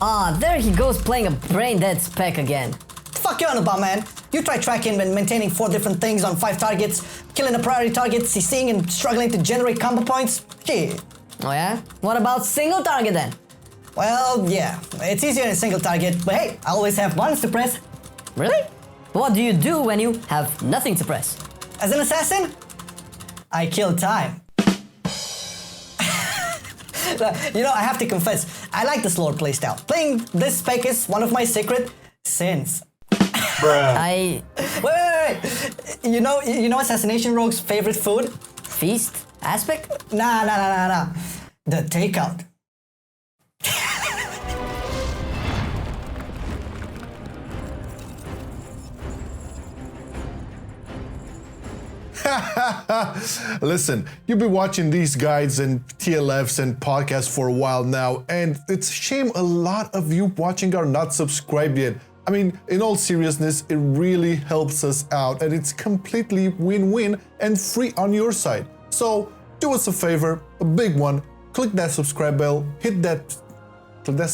Ah, there he goes playing a brain-dead spec again. Fuck you on about, man. You try tracking and maintaining 4 different things on 5 targets, killing a priority target, CCing and struggling to generate combo points. Shit. Oh yeah? What about single target then? Well, yeah, it's easier in single target, but hey, I always have buttons to press. Really? What do you do when you have nothing to press? As an assassin, I kill time. You know, I have to confess, I like the slower playstyle. Playing this spec is one of my secret sins. Bruh. Wait. You know Assassination Rogue's favorite food? Feast? Aspect? Nah. The takeout. Listen, you've been watching these guides and TLFs and podcasts for a while now, and it's a shame a lot of you watching are not subscribed yet. I mean, in all seriousness, it really helps us out, and it's completely win-win and free on your side. So do us a favor, a big one, click that subscribe bell, click the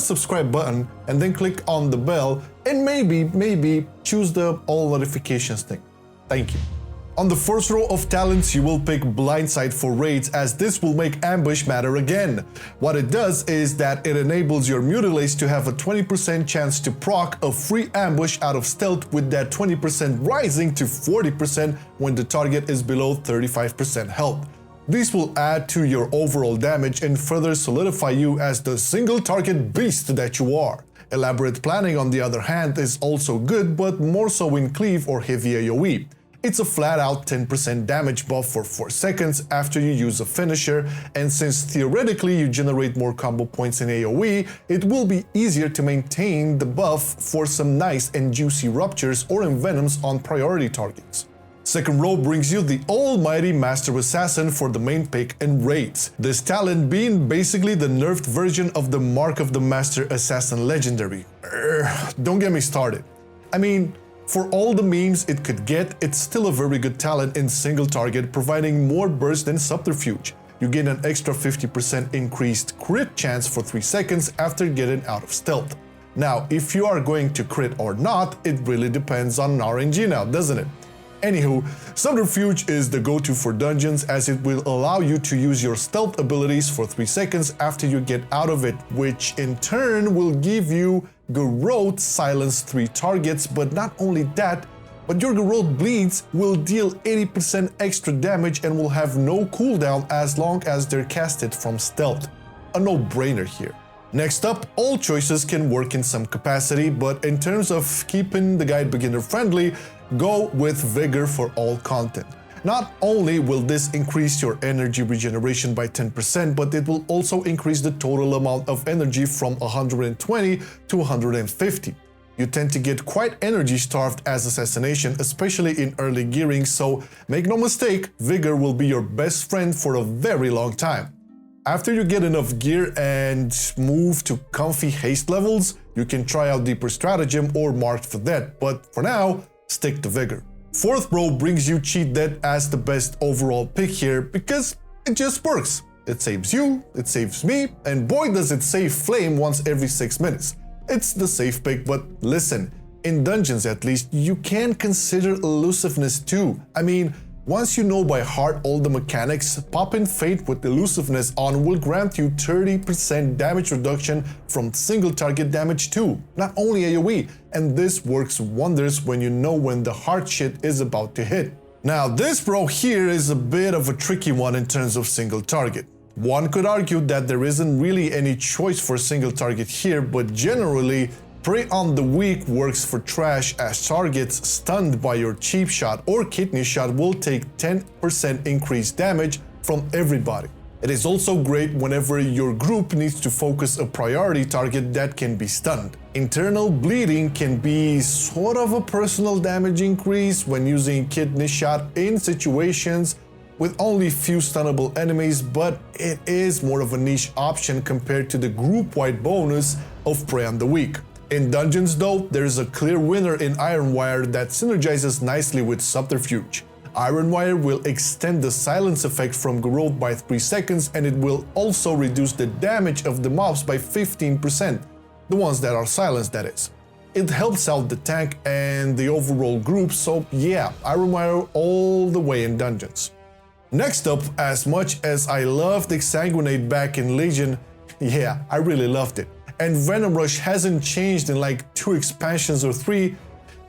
subscribe button, and then click on the bell, and maybe choose the all notifications thing. Thank you. On the first row of talents, you will pick Blindside for raids, as this will make ambush matter again. What it does is that it enables your mutilates to have a 20% chance to proc a free ambush out of stealth, with that 20% rising to 40% when the target is below 35% health. This will add to your overall damage and further solidify you as the single target beast that you are. Elaborate planning, on the other hand, is also good, but more so in cleave or heavy AoE. It's a flat-out 10% damage buff for 4 seconds after you use a finisher, and since theoretically you generate more combo points in AoE, it will be easier to maintain the buff for some nice and juicy ruptures or envenoms on priority targets. Second row brings you the almighty Master Assassin for the main pick and raids. This talent being basically the nerfed version of the Mark of the Master Assassin Legendary. Don't get me started. I mean, for all the memes it could get, it's still a very good talent in single target, providing more burst than Subterfuge. You gain an extra 50% increased crit chance for 3 seconds after getting out of stealth. Now, if you are going to crit or not, it really depends on RNG now, doesn't it? Anywho, Subterfuge is the go-to for dungeons, as it will allow you to use your stealth abilities for 3 seconds after you get out of it, which in turn will give you Garrote silence 3 targets, but not only that, but your Garrote bleeds will deal 80% extra damage and will have no cooldown as long as they're casted from stealth. A no-brainer here. Next up, all choices can work in some capacity, but in terms of keeping the guide beginner friendly, go with Vigor for all content. Not only will this increase your energy regeneration by 10%, but it will also increase the total amount of energy from 120 to 150. You tend to get quite energy starved as Assassination, especially in early gearing, so make no mistake, Vigor will be your best friend for a very long time. After you get enough gear and move to comfy haste levels, you can try out Deeper Stratagem or Marked for Death, but for now, stick to Vigor. Fourth row brings you Cheat Death as the best overall pick here, because it just works. It saves you, it saves me, and boy does it save Flame once every 6 minutes. It's the safe pick, but listen, in dungeons at least, you can consider elusiveness too. I mean, once you know by heart all the mechanics, popping Fate with elusiveness on will grant you 30% damage reduction from single target damage too, not only AoE, and this works wonders when you know when the hard shit is about to hit. Now this bro here is a bit of a tricky one in terms of single target. One could argue that there isn't really any choice for single target here, but generally, Prey on the Weak works for trash, as targets stunned by your cheap shot or kidney shot will take 10% increased damage from everybody. It is also great whenever your group needs to focus a priority target that can be stunned. Internal bleeding can be sort of a personal damage increase when using kidney shot in situations with only few stunnable enemies, but it is more of a niche option compared to the group-wide bonus of Prey on the Weak. In dungeons though, there is a clear winner in Ironwire that synergizes nicely with Subterfuge. Iron Wire will extend the silence effect from growth by 3 seconds, and it will also reduce the damage of the mobs by 15%, the ones that are silenced, that is. It helps out the tank and the overall group, so yeah, Iron Wire all the way in dungeons. Next up, as much as I loved Exsanguinate back in Legion, yeah, I really loved it. And Venom Rush hasn't changed in like 2 expansions or 3,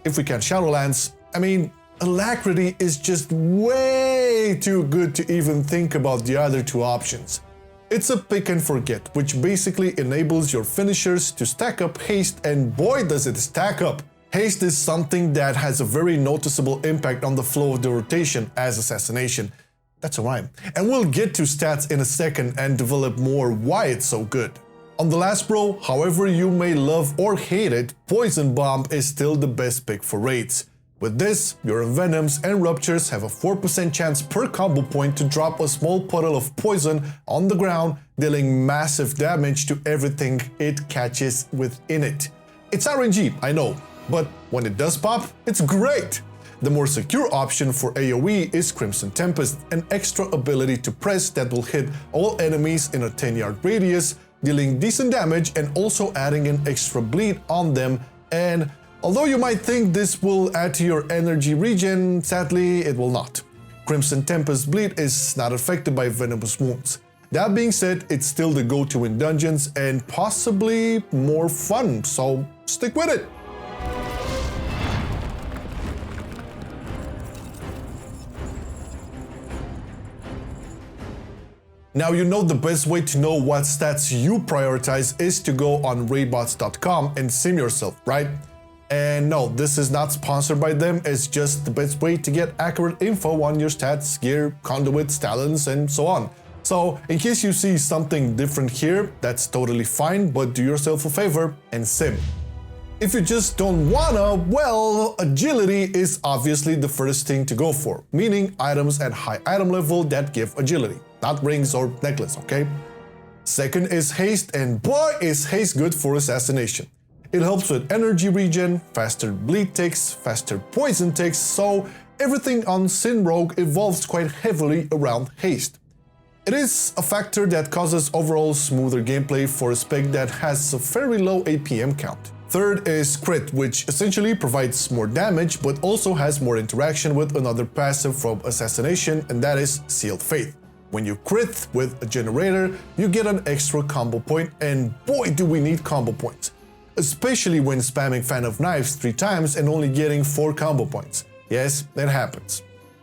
if we count Shadowlands. I mean, Alacrity is just way too good to even think about the other 2 options. It's a pick and forget, which basically enables your finishers to stack up haste, and boy does it stack up! Haste is something that has a very noticeable impact on the flow of the rotation as assassination. That's a rhyme. And we'll get to stats in a second and develop more why it's so good. On the last row, however you may love or hate it, Poison Bomb is still the best pick for raids. With this, your Envenoms and Ruptures have a 4% chance per combo point to drop a small puddle of poison on the ground, dealing massive damage to everything it catches within it. It's RNG, I know, but when it does pop, it's great! The more secure option for AoE is Crimson Tempest, an extra ability to press that will hit all enemies in a 10-yard radius, dealing decent damage and also adding an extra bleed on them. And although you might think this will add to your energy regen, sadly it will not. Crimson Tempest bleed is not affected by venomous wounds. That being said, it's still the go-to in dungeons and possibly more fun, so stick with it! Now you know the best way to know what stats you prioritize is to go on raidbots.com and sim yourself, right? And no, this is not sponsored by them, it's just the best way to get accurate info on your stats, gear, conduits, talents, and so on. So in case you see something different here, that's totally fine, but do yourself a favor and sim. If you just don't wanna, well, agility is obviously the first thing to go for, meaning items at high item level that give agility. Not rings or necklace, okay? Second is haste, and boy is haste good for assassination. It helps with energy regen, faster bleed ticks, faster poison ticks, so everything on Sin Rogue evolves quite heavily around haste. It is a factor that causes overall smoother gameplay for a spec that has a very low APM count. Third is crit, which essentially provides more damage but also has more interaction with another passive from assassination, and that is Sealed Faith. When you crit with a generator, you get an extra combo point, and boy do we need combo points. Especially when spamming Fan of Knives 3 times and only getting 4 combo points. Yes, it happens.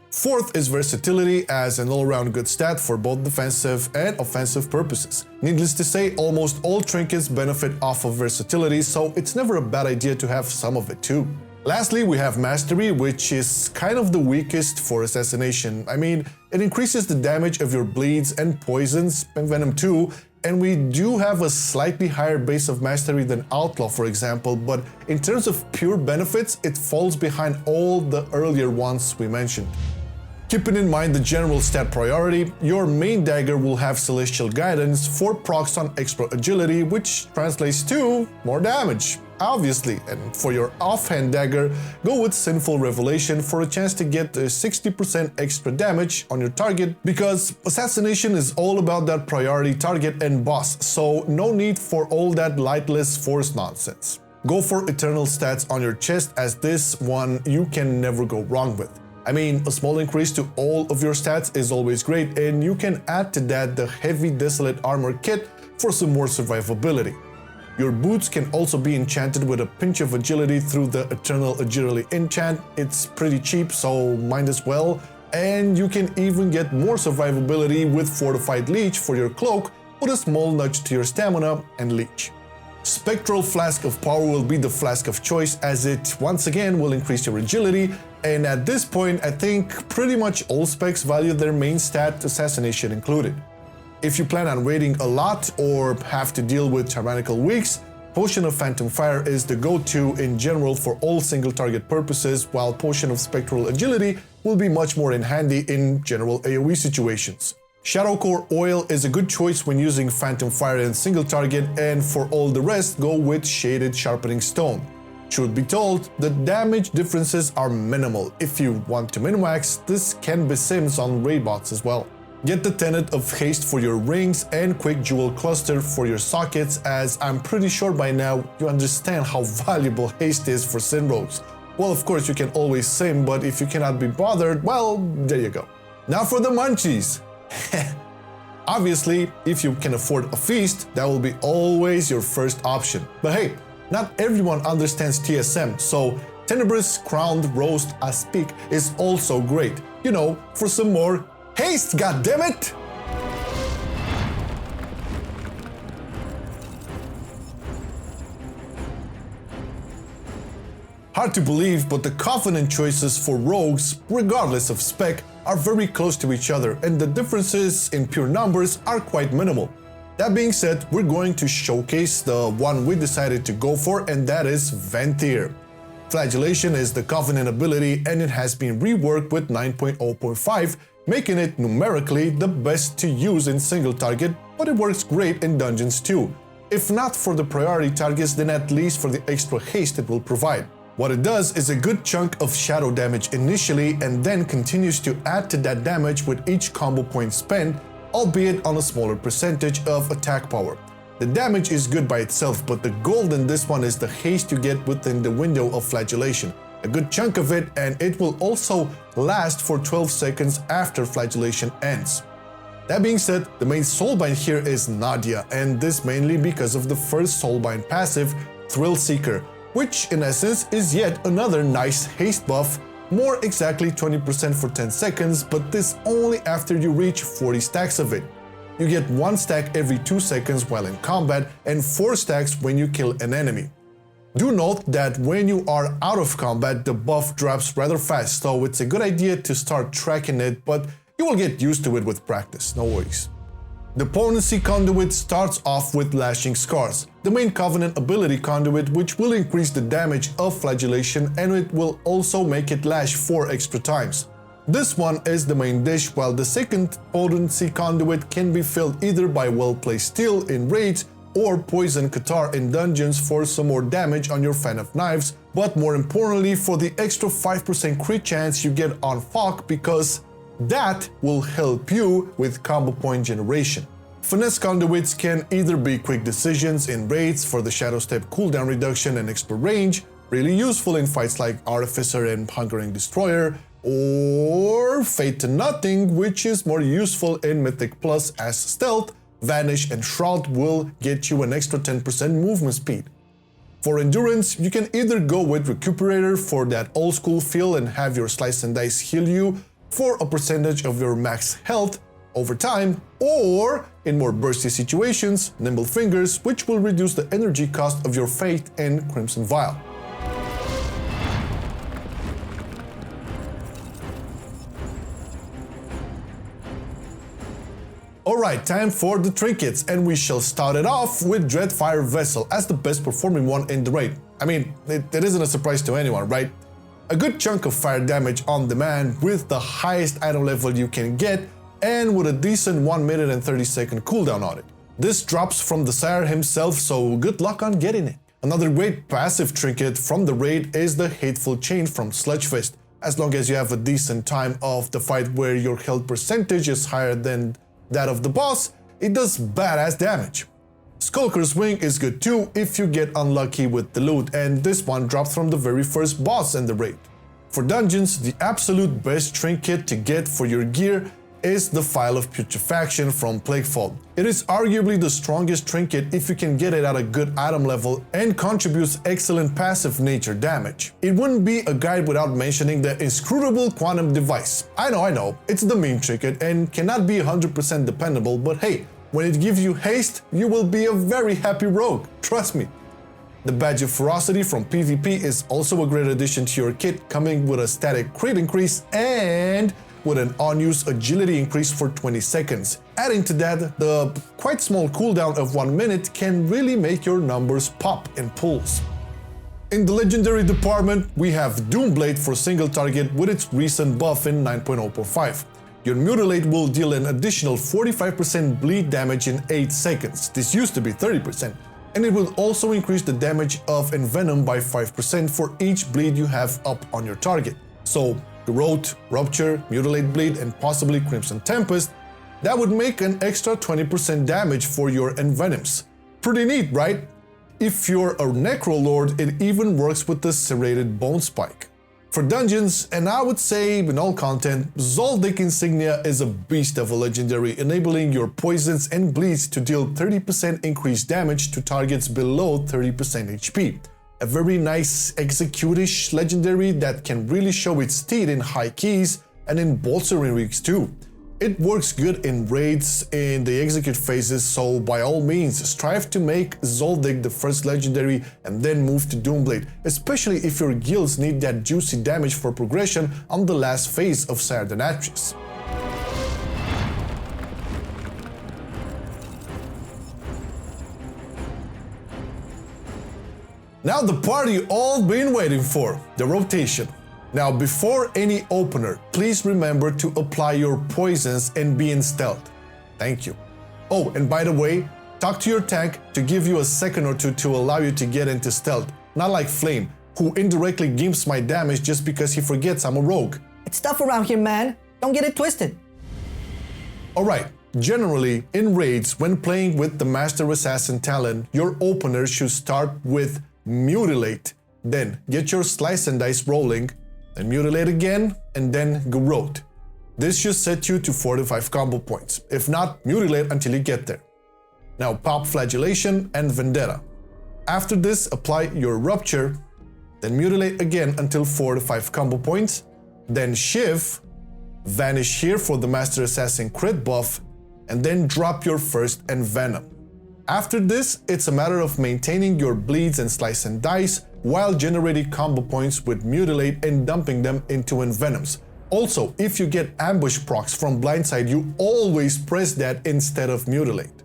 Fourth is versatility as an all-around good stat for both defensive and offensive purposes. Needless to say, almost all trinkets benefit off of versatility, so it's never a bad idea to have some of it too. Lastly, we have Mastery, which is kind of the weakest for assassination. I mean, it increases the damage of your bleeds and poisons, and Venom too, and we do have a slightly higher base of Mastery than Outlaw, for example, but in terms of pure benefits, it falls behind all the earlier ones we mentioned. Keeping in mind the general stat priority, your main dagger will have Celestial Guidance for procs on extra agility, which translates to more damage, obviously. And for your offhand dagger, go with Sinful Revelation for a chance to get 60% extra damage on your target, because assassination is all about that priority target and boss, so no need for all that lightless force nonsense. Go for Eternal stats on your chest, as this one you can never go wrong with. I mean, a small increase to all of your stats is always great, and you can add to that the Heavy Desolate Armor kit for some more survivability. Your boots can also be enchanted with a pinch of agility through the Eternal Agility enchant. It's pretty cheap, so might as well. And you can even get more survivability with Fortified Leech for your cloak, with a small nudge to your stamina and leech. Spectral Flask of Power will be the flask of choice, as it once again will increase your agility, and at this point I think pretty much all specs value their main stat, assassination included. If you plan on raiding a lot or have to deal with tyrannical weeks, Potion of Phantom Fire is the go-to in general for all single target purposes, while Potion of Spectral Agility will be much more handy in general AoE situations. Shadow Core Oil is a good choice when using Phantom Fire in single target, and for all the rest, go with Shaded Sharpening Stone. Truth be told, the damage differences are minimal. If you want to min-max, this can be sims on raid bots as well. Get the tenet of haste for your rings and quick jewel cluster for your sockets, as I'm pretty sure by now you understand how valuable haste is for sim rogues. Well, of course you can always sim, but if you cannot be bothered, well, there you go. Now for the munchies. Obviously, if you can afford a feast, that will be always your first option. But hey, not everyone understands TSM, so Tenebrous Crowned Roast Aspic is also great. You know, for some more haste, goddammit! Hard to believe, but the Covenant choices for rogues, regardless of spec, are very close to each other, and the differences in pure numbers are quite minimal. That being said, we're going to showcase the one we decided to go for, and that is Venthyr. Flagellation is the Covenant ability, and it has been reworked with 9.0.5, making it numerically the best to use in single target, but it works great in dungeons too. If not for the priority targets, then at least for the extra haste it will provide. What it does is a good chunk of shadow damage initially, and then continues to add to that damage with each combo point spent, albeit on a smaller percentage of attack power. The damage is good by itself, but the gold in this one is the haste you get within the window of flagellation. A good chunk of it, and it will also last for 12 seconds after flagellation ends. That being said, the main soulbind here is Nadia, and this mainly because of the first soulbind passive, Thrill Seeker, which in essence is yet another nice haste buff, more exactly 20% for 10 seconds, but this only after you reach 40 stacks of it. You get 1 stack every 2 seconds while in combat, and 4 stacks when you kill an enemy. Do note that when you are out of combat, the buff drops rather fast, so it's a good idea to start tracking it, but you will get used to it with practice, no worries. The Potency Conduit starts off with Lashing Scars, the main Covenant ability conduit, which will increase the damage of flagellation, and it will also make it lash 4 extra times. This one is the main dish, while the second Potency Conduit can be filled either by well-placed steel in raids or Poison Catar in dungeons for some more damage on your Fan of Knives, but more importantly for the extra 5% crit chance you get on Fog, because that will help you with combo point generation. Finesse conduits can either be quick decisions in raids for the Shadow Step cooldown reduction and extra range, really useful in fights like Artificer and Hungering Destroyer, or Fate to Nothing, which is more useful in Mythic Plus, as Stealth, Vanish and Shroud will get you an extra 10% movement speed. For endurance, you can either go with Recuperator for that old school feel and have your Slice and Dice heal you for a percentage of your max health over time, or in more bursty situations, Nimble Fingers, which will reduce the energy cost of your Fate and Crimson Vial. Alright, time for the trinkets, and we shall start it off with Dreadfire Vessel as the best performing one in the raid. I mean, it isn't a surprise to anyone, right? A good chunk of fire damage on demand with the highest item level you can get, and with a decent 1 minute and 30 second cooldown on it. This drops from the Sire himself, so good luck on getting it. Another great passive trinket from the raid is the Hateful Chain from Sludgefist. As long as you have a decent time of the fight where your health percentage is higher than that of the boss, it does badass damage. Skulker's Wing is good too if you get unlucky with the loot, and this one drops from the very first boss in the raid. For dungeons, the absolute best trinket to get for your gear is the Phial of Putrefaction from Plaguefall. It is arguably the strongest trinket if you can get it at a good item level, and contributes excellent passive nature damage. It wouldn't be a guide without mentioning the Inscrutable Quantum Device. I know, it's the meme trinket and cannot be 100% dependable, but hey, when it gives you haste, you will be a very happy rogue, trust me. The Badge of Ferocity from PvP is also a great addition to your kit, coming with a static crit increase and with an on-use agility increase for 20 seconds. Adding to that, the quite small cooldown of 1 minute can really make your numbers pop in pulls. In the legendary department, we have Doomblade for single target with its recent buff in 9.0.5. Your Mutilate will deal an additional 45% bleed damage in 8 seconds. This used to be 30%. and it will also increase the damage of Envenom by 5% for each bleed you have up on your target. So, Garrote, Rupture, Mutilate Bleed, and possibly Crimson Tempest, that would make an extra 20% damage for your Envenoms. Pretty neat, right? If you're a Necrolord, it even works with the Serrated Bone Spike. For dungeons, and I would say in all content, Zoldyck Insignia is a beast of a legendary, enabling your poisons and bleeds to deal 30% increased damage to targets below 30% HP. A very nice executish legendary that can really show its teeth in high keys and in bolstering rigs too. It works good in raids in the execute phases, so by all means strive to make Zoldyck the first legendary and then move to Doomblade, especially if your guilds need that juicy damage for progression on the last phase of Castle Nathria. Now the part you all been waiting for, the rotation. Now before any opener, please remember to apply your poisons and be in stealth. Thank you. Oh, and by the way, talk to your tank to give you a second or two to allow you to get into stealth, not like Flame, who indirectly gimps my damage just because he forgets I'm a rogue. It's tough around here, man. Don't get it twisted. Alright, generally, in raids, when playing with the Master Assassin talent, your opener should start with Mutilate, then get your Slice and Dice rolling, then Mutilate again, and then Garrote. This should set you to 45 combo points, if not, Mutilate until you get there. Now pop Flagellation and Vendetta. After this, apply your Rupture, then Mutilate again until 4 to 5 combo points, then Shiv, Vanish here for the Master Assassin crit buff, and then drop your first Envenom. After this, it's a matter of maintaining your bleeds and Slice and Dice while generating combo points with Mutilate and dumping them into Envenoms. Also, if you get ambush procs from Blindside, you always press that instead of Mutilate.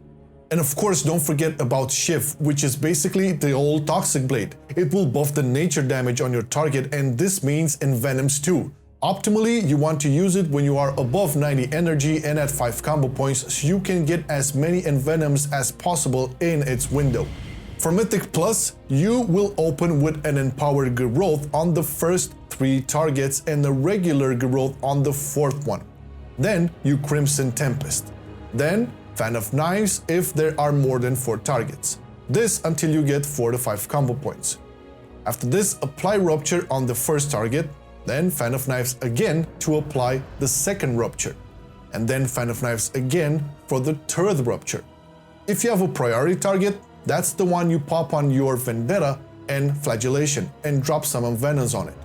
And of course, don't forget about Shiv, which is basically the old Toxic Blade. It will buff the nature damage on your target, and this means Envenoms too. Optimally, you want to use it when you are above 90 energy and at 5 combo points, so you can get as many Envenoms as possible in its window. For Mythic Plus, you will open with an Empowered Garrote on the first 3 targets and a regular Garrote on the 4th one. Then you Crimson Tempest. Then Fan of Knives if there are more than 4 targets. This until you get 4 to 5 combo points. After this, apply Rupture on the first target, then Fan of Knives again to apply the second Rupture, and then Fan of Knives again for the third Rupture. If you have a priority target, that's the one you pop on your Vendetta and Flagellation and drop some Envenoms on it.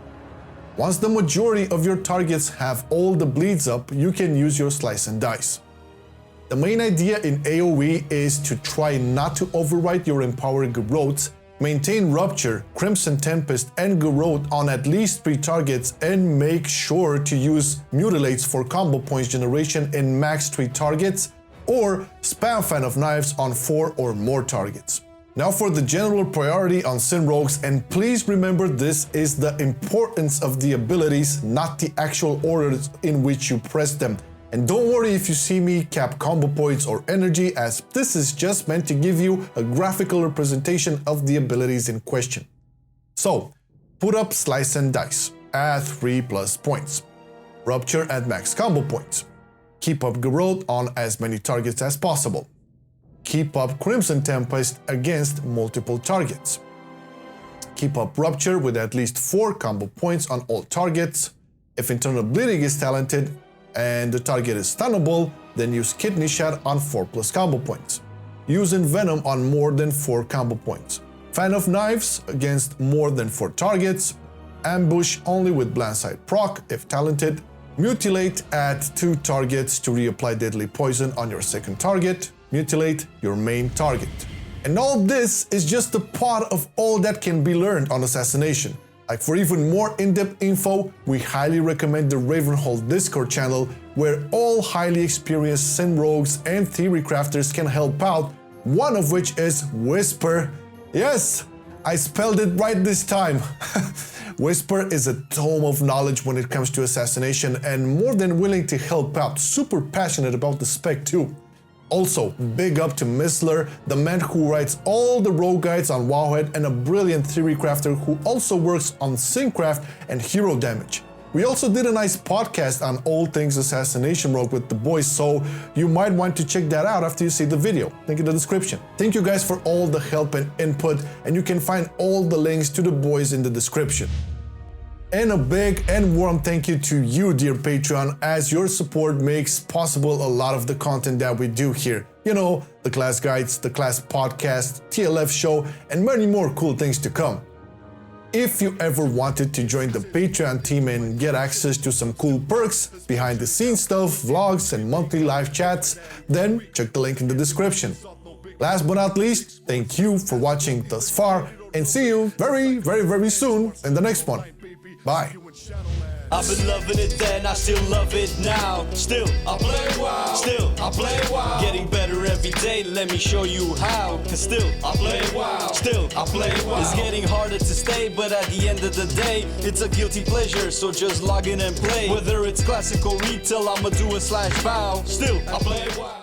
Once the majority of your targets have all the bleeds up, you can use your Slice and Dice. The main idea in AoE is to try not to overwrite your Empowered Garrotes, maintain Rupture, Crimson Tempest, and Garrote on at least 3 targets, and make sure to use Mutilates for combo points generation in max 3 targets, or spam Fan of Knives on 4 or more targets. Now for the general priority on Sin Rogues, and please remember this is the importance of the abilities, not the actual orders in which you press them. And don't worry if you see me cap combo points or energy, as this is just meant to give you a graphical representation of the abilities in question. So, put up Slice and Dice at 3+ points. Rupture at max combo points. Keep up Garrote on as many targets as possible. Keep up Crimson Tempest against multiple targets. Keep up Rupture with at least 4 combo points on all targets. If internal bleeding is talented, and the target is stunnable, then use Kidney Shot on 4+ combo points. Use Envenom on more than 4 combo points. Fan of Knives against more than 4 targets. Ambush only with Blindside proc if talented. Mutilate at 2 targets to reapply Deadly Poison on your second target. Mutilate your main target. And all this is just a part of all that can be learned on Assassination. Like, for even more in-depth info, we highly recommend the Ravenhold Discord channel, where all highly experienced Sin Rogues and Theory Crafters can help out, one of which is Whisper. Yes, I spelled it right this time. Whisper is a tome of knowledge when it comes to Assassination and more than willing to help out, super passionate about the spec too. Also, big up to Missler, the man who writes all the rogue guides on Wowhead and a brilliant theory crafter who also works on Syncraft and hero damage. We also did a nice podcast on all things Assassination Rogue with the boys, so you might want to check that out after you see the video. Link in the description. Thank you guys for all the help and input, and you can find all the links to the boys in the description. And a big and warm thank you to you, dear Patreon, as your support makes possible a lot of the content that we do here. You know, the class guides, the class podcast, TLF show, and many more cool things to come. If you ever wanted to join the Patreon team and get access to some cool perks, behind the scenes stuff, vlogs, and monthly live chats, then check the link in the description. Last but not least, thank you for watching thus far, and see you very soon in the next one. Bye. I've been loving it then, I still love it now. Still, I play WoW. Still, I play WoW. Getting better every day, let me show you how. Cause still, I play WoW. Still, I play WoW. It's getting harder to stay, but at the end of the day, it's a guilty pleasure, so just log in and play. Whether it's classical retail, I'ma do a /bow. Still, I play WoW.